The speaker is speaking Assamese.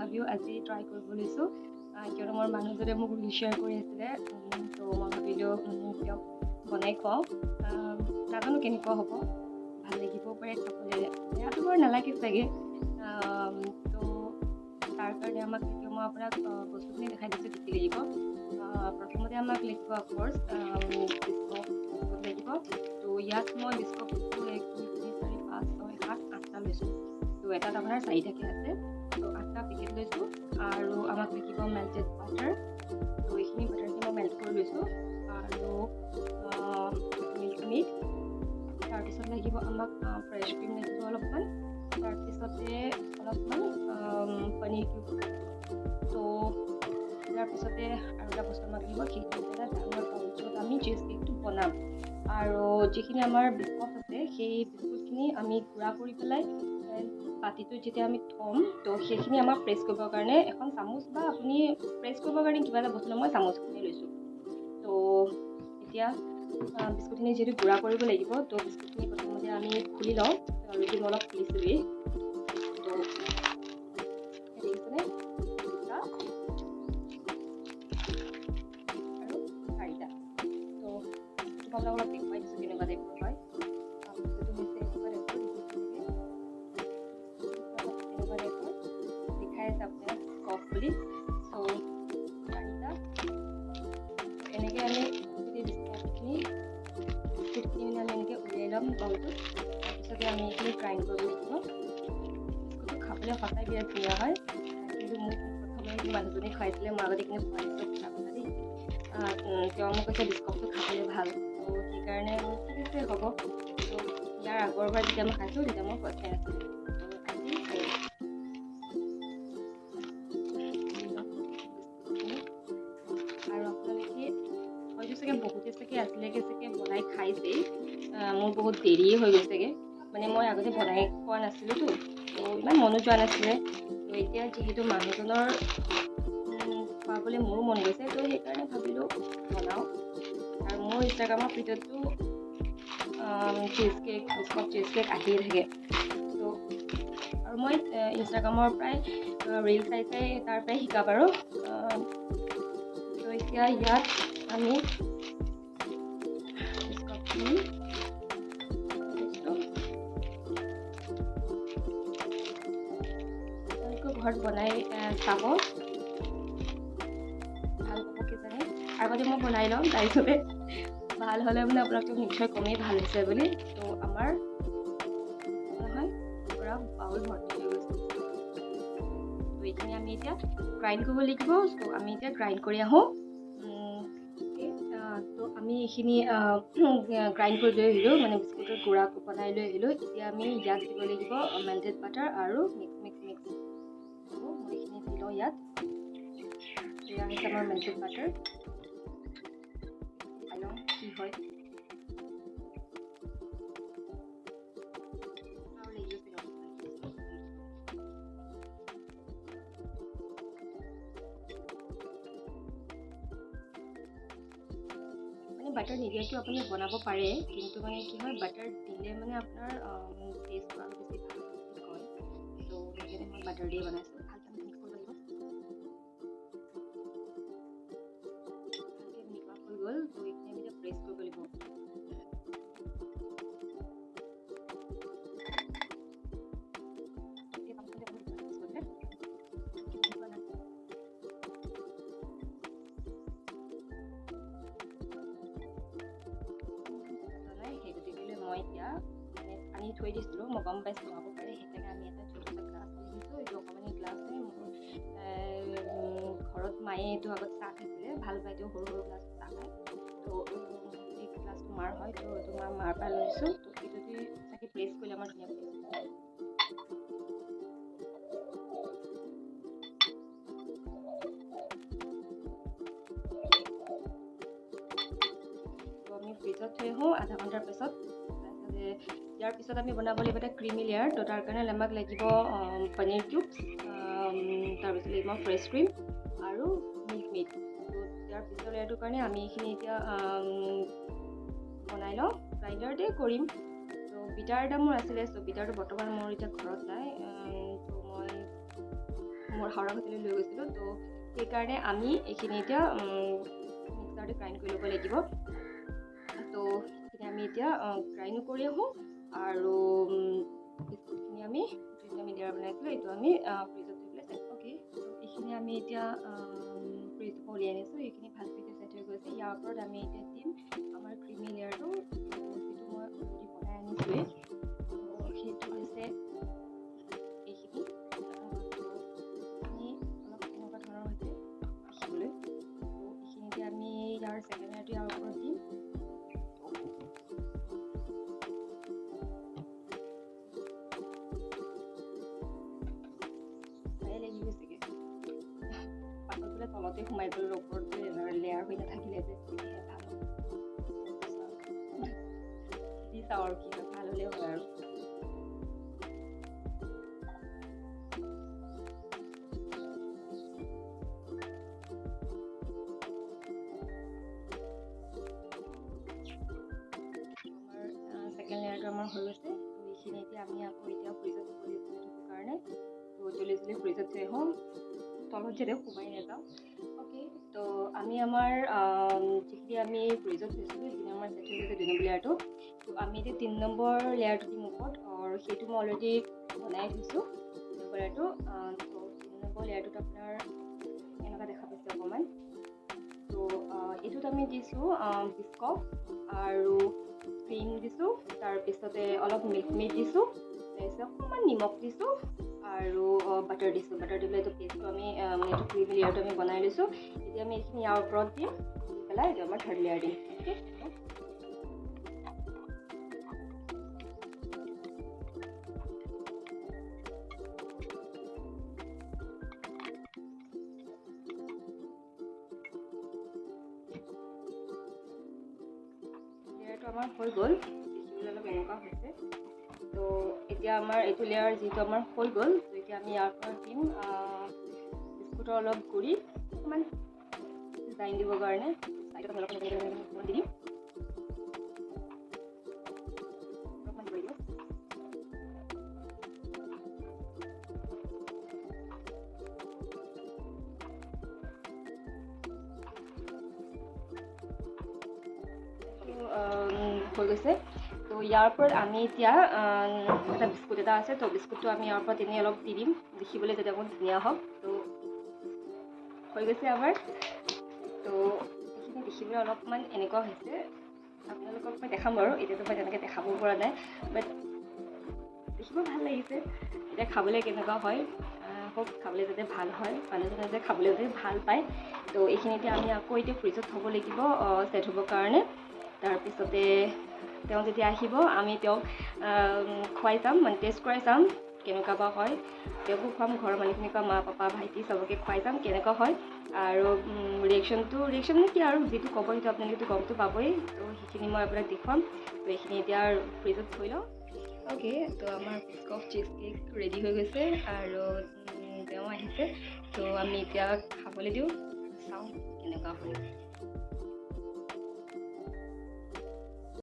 তথাপিও আজি ট্ৰাই কৰিব লৈছোঁ কিয়নো মোৰ মানুহজনে মোক শ্বেয়াৰ কৰি আছিলে তো মই ভাবিলোঁ তেওঁক বনাই খুৱাওঁ নাজানো কেনেকুৱা হ'ব ভাল লাগিবও পাৰে খাবলৈ বেয়াটো বাৰু নালাগে চাগে তো তাৰ কাৰণে আমাক এতিয়া মই আপোনাক বস্তুখিনি দেখাই দিছোঁ কি কি লাগিব প্ৰথমতে আমাক লাগিব অফক'ৰ্ছ বিস্কুট লাগিব তো ইয়াত মই বিস্কুট 1 2 3 4 5 6 7 8টা লৈছোঁ তো এটাত আপোনাৰ 4টাকৈ আছে তো 8টা পেকেট লৈছোঁ আৰু আমাক লাগিব মেল্টেড বাটাৰ তো এইখিনি বাটাৰখিনি মই মেল্ট কৰি লৈছোঁ আৰু মিল্ক মেড তাৰপিছত লাগিব আমাক ফ্ৰেছ ক্ৰীম লাগিব অলপমান তাৰপিছতে অলপমান পনীৰ কিউব তো ইয়াৰ পিছতে আৰু এটা বস্তু আমাক লাগিব সেইটো এটা ডাঙৰ বাউলত আমি চীজ কেকটো বনাম আৰু যিখিনি আমাৰ বিস্কুট আছে সেই বিস্কুটখিনি আমি গুড়া কৰি পেলাই বাতিটো যেতিয়া আমি থ'ম তো সেইখিনি আমাক প্ৰেছ কৰিবৰ কাৰণে এখন চামুচ বা আপুনি প্ৰেছ কৰিবৰ কাৰণে কিবা এটা বস্তু মই চামুচখিনি লৈছোঁ তো এতিয়া বিস্কুটখিনি যিহেতু গুড়া কৰিব লাগিব তো বিস্কুটখিনি প্ৰথমতে আমি খুলি লওঁ অলৰেডি মই অলপ খুলিছোঁৱেই তো দেখিছেনে দুটা আৰু 4টা তো তোমালোকক অলপ দেখুৱাই দিছোঁ কেনেকুৱা টাইপৰ হয় বস্তুটো হৈছে এনেকুৱা টাইপৰ দেখাই আছে আপোনাৰ কফ বুলি চ' 4টা এনেকৈ আমি গোটেই বিস্কুটখিনি আমি এনেকৈ উলিয়াই ল'ম বাউলটোত তাৰপিছতে আমি এইখিনি গ্ৰাইণ্ড কৰিব লাগিব বিস্কুটটো খাবলৈ সঁচাই বিৰাট ধুনীয়া হয় কিন্তু মোক প্ৰথমে মানুহজনে খুৱাইছিলে মই আগতে এইখিনি খুৱাইছোঁ খাবলৈ দেই তেওঁ মোক কৈছে বিস্কুটটো খাবলৈ ভাল তো সেইকাৰণে ঠিক আছে হ'ব তো ইয়াৰ আগৰবাৰ যেতিয়া মই খাইছোঁ তেতিয়া মই খাই আছিলোঁ আৰু আপোনালোকে হয়তো চাগে বহুতে চাগে আজিলৈকে চাগে বনাই খাইছেই মোৰ বহুত দেৰিয়ে হৈ গৈছেগৈ মানে মই আগতে বনাই খোৱা নাছিলোঁতো তো ইমান মনো যোৱা নাছিলে তো এতিয়া যিহেতু মানুহজনৰ খুৱাবলৈ মোৰো মন গৈছে তো সেইকাৰণে ভাবিলোঁ বনাওঁ আৰু মোৰ ইনষ্টাগ্ৰামৰ ভিডিঅ'টো cheese cake biscuit cheese cake আহিয়ে থাকে তো আৰু মই ইনষ্টাগ্ৰামৰ পৰাই ৰিল চাই চাই তাৰ পৰাই শিকা বাৰু তো এতিয়া ইয়াত আমি বিস্কুটখিনি ঘৰত বনাই চাব ভাল পাব কিজানি আগতে মই বনাই ল'ম তাৰপিছতে ভাল হ'লে মানে আপোনালোকক নিশ্চয় কমেই ভাল হৈছে বুলি তো আমাৰ নহয় পূৰা বাউল ভৰ্তি হৈ গৈছে তো এইখিনি আমি এতিয়া গ্ৰাইণ্ড কৰিব লাগিব চ' আমি এতিয়া গ্ৰাইণ্ড কৰি আহোঁ তো আমি এইখিনি গ্ৰাইণ্ড কৰি লৈ আহিলোঁ মানে বিস্কুটৰ গুড়া বনাই লৈ আহিলোঁ এতিয়া আমি ইয়াত দিব লাগিব মেল্টেড বাটাৰ আৰু মিক্স মই এইখিনি দি লওঁ ইয়াত এয়া হৈছে আমাৰ মেল্টেড বাটাৰ চাই লওঁ কি হয় বাটাৰ নিদিয়াকৈ আপুনি বনাব পাৰে কিন্তু মানে কি হয় বাটাৰ দিলে মানে আপোনাৰ টেষ্ট আৰু বেছি ভাল হয় তো সেইকাৰণে মই বাটাৰ দিয়ে বনাইছোঁ ভালকৈ মিক্স কৰিব লাগিব ভালকৈ মিক্স হৈ গ'ল তো এইখিনি আমি এতিয়া প্ৰেছ কৰিব লাগিব মই এতিয়া মানে পানী থৈ দিছিলোঁ মই গম পাইছিলোঁ হ'ব পাৰে সেইকাৰণে আমি এটা ছোট গ্লাছ লৈ দিছোঁ এইটো অকণমানি গ্লাছ হয় মোৰ ঘৰত মায়ে এইটো আগত চাহ খাইছিলে ভাল পায় এইটো সৰু সৰু গ্লাছ চাহ খায় তো এই গ্লাছটো মাৰ হয় তো এইটো মাৰ পৰা লৈছোঁ তো এইটো যদি চাগে প্ৰেছ কৰিলে আমাৰ ধুনীয়া তো আমি ফ্ৰিজত থৈ আহোঁ আধা ঘণ্টাৰ পিছত ইয়াৰ পিছত আমি বনাব লাগিব এটা ক্ৰীমি লেয়াৰ তো তাৰ কাৰণে আমাক লাগিব পনীৰ কিউব তাৰপিছত লাগিব ফ্ৰেছ ক্ৰীম আৰু মিল্ক মেড তো ইয়াৰ পিছৰ লেয়াৰটোৰ কাৰণে আমি এইখিনি এতিয়া বনাই লওঁ গ্ৰাইণ্ডাৰতে কৰিম তো বিটাৰ এটা মোৰ আছিলে চ' বিটাৰটো বৰ্তমান মোৰ এতিয়া ঘৰত নাই তো মোৰ হাওৰা হোটেললৈ লৈ গৈছিলোঁ। তো সেইকাৰণে আমি এইখিনি এতিয়া মিক্সাৰতে গ্ৰাইণ্ড কৰি ল'ব লাগিব। তো সেইখিনি আমি এতিয়া গ্ৰাইণ্ডো কৰি আহোঁ আৰু বিস্কুটখিনি আমি যিটো আমি লেয়াৰ বনাইছিলোঁ এইটো আমি ফ্ৰিজত থৈ পেলাই অ'কে। এইখিনি আমি এতিয়া ফ্ৰিজৰ পৰা উলিয়াই আনিছোঁ। এইখিনি ভালকৈ এতিয়া ছেট হৈ গৈছে। ইয়াৰ ওপৰত আমি এতিয়া দিম আমাৰ ক্ৰিমি লেয়াৰটো, যিটো মই অলৰেডি বনাই আনিছোঁৱেই। সেইটো হৈছে এইখিনি। আমি অলপ এনেকুৱা ধৰণৰ হৈছে দেখিবলৈ। তো এইখিনিতে আমি ইয়াৰ ছেকেণ্ড লেয়াৰটো ইয়াৰ ওপৰত দিম। তলতে সোমাই গ'ল, ওপৰত যে লেয়াৰ হৈ নাথাকিলে যে ভাল দি চাওঁ আৰু কি হয়, ভাল হ'লে হয় আৰু। আমাৰ ছেকেণ্ড লেয়াৰটো আমাৰ হৈ গৈছে। তো এইখিনি এতিয়া আমি আকৌ এতিয়া ফ্ৰিজত থ'ব লাগিব কাৰণে। তো জলদি ফ্ৰিজত থৈ আহোঁ, তলত যাতে সোমাই নাযাওঁ। অ'কে, তো আমি আমাৰ যিখিনি আমি ফ্ৰিজত থৈছিলোঁ সেইখিনি আমাৰ ছেট হৈ গৈছে 2 নম্বৰ লেয়াৰটো। তো আমি এতিয়া 3 নম্বৰ লেয়াৰটো দিম ওপৰত, আৰু সেইটো মই অলৰেডি বনাই থৈছোঁ 3 নম্বৰ লেয়াৰটো। তো 3 নম্বৰ লেয়াৰটোত আপোনাৰ এনেকুৱা দেখা পাইছে অকণমান। তো এইটোত আমি দিছোঁ বিস্কুট আৰু ক্ৰীম দিছোঁ, তাৰপিছতে অলপ মিল্ক মেড দিছোঁ, তাৰপিছত অকণমান নিমখ দিছোঁ আৰু বাটাৰ দিছোঁ। বাটাৰ দি পেলাই এইটো পেষ্টটো আমি এইটো ক্ৰীমি লেয়াৰটো আমি বনাই লৈছোঁ। এতিয়া আমি এইখিনি ইয়াৰ ওপৰত দিম, দি পেলাই এইটো আমাৰ থাৰ্ড লেয়াৰ দিম। অ'কে, লেয়াৰটো আমাৰ হৈ গ'ল। দেখিবলৈ অলপ এনেকুৱা হৈছে। তো এতিয়া আমাৰ এইটো লেয়াৰ যিহেতু আমাৰ হৈ গ'ল, তো এতিয়া আমি ইয়াৰ পৰা দিম বিস্কুটৰ অলপ গুড়ি, অকণমান ডিজাইন দিবৰ কাৰণে চাইডত অলপ দি দিম। অলপমান দিব লাগিব। হৈ গৈছে। তো ইয়াৰ ওপৰত আমি এতিয়া এটা বিস্কুট এটা আছে, তো বিস্কুটটো আমি ইয়াৰ ওপৰত এনেই অলপ দি দিম, দেখিবলৈ যাতে অকণ ধুনীয়া হওক। তো হৈ গৈছে আমাৰ। তো এইখিনি দেখিবলৈ অলপমান এনেকুৱা হৈছে। আপোনালোকক মই দেখাম বাৰু, এতিয়াতো মই তেনেকৈ দেখাব পৰা নাই, বাট দেখিব ভাল লাগিছে। এতিয়া খাবলৈ কেনেকুৱা হয়, খুব খাবলৈ যাতে ভাল হয়, মানুহজনে যে খাবলৈ যাতে ভাল পায়। তো এইখিনি এতিয়া আমি আকৌ এতিয়া ফ্ৰিজত থ'ব লাগিব ছেট হ'বৰ কাৰণে। তাৰপিছতে তেওঁ যেতিয়া আহিব আমি তেওঁক খুৱাই চাম, মানে টেষ্ট কৰাই চাম কেনেকুৱা বা হয়। তেওঁকো খুৱাম, ঘৰৰ মানুহখিনিক বা মা পাপা ভাইটি চবকে খুৱাই চাম কেনেকুৱা হয়। আৰু ৰিয়েকশ্যন কি আৰু যিটো ক'ব সেইটো আপোনালোকেতো গমটো পাবই। তো সেইখিনি মই আপোনাক দেখুৱাম। তো এইখিনি এতিয়া ফ্ৰিজত থৈ লওঁ। অ'কে, তো আমাৰ বিস্কুট চীজ কেক ৰেডি হৈ গৈছে আৰু তেওঁ আহিছে। তো আমি এতিয়া খাবলৈ দিওঁ, চাওঁ কেনেকুৱা হয়।